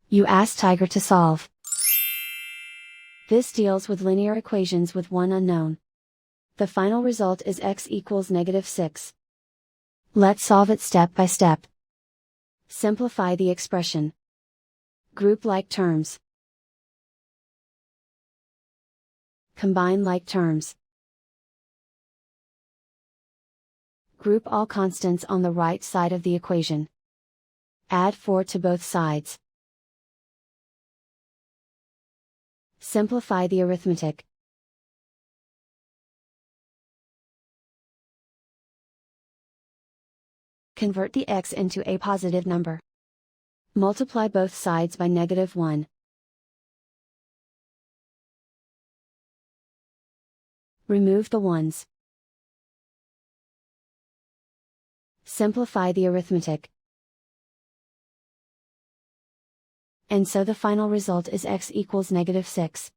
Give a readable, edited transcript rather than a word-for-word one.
You ask Tiger to solve. This deals with linear equations with one unknown. The final result is x equals -6. Let's solve it step by step. Simplify the expression. Group like terms. Combine like terms. Group all constants on the right side of the equation. Add 4 to both sides. Simplify the arithmetic. Convert the x into a positive number. Multiply both sides by -1. Remove the ones. Simplify the arithmetic. And so the final result is x equals -6.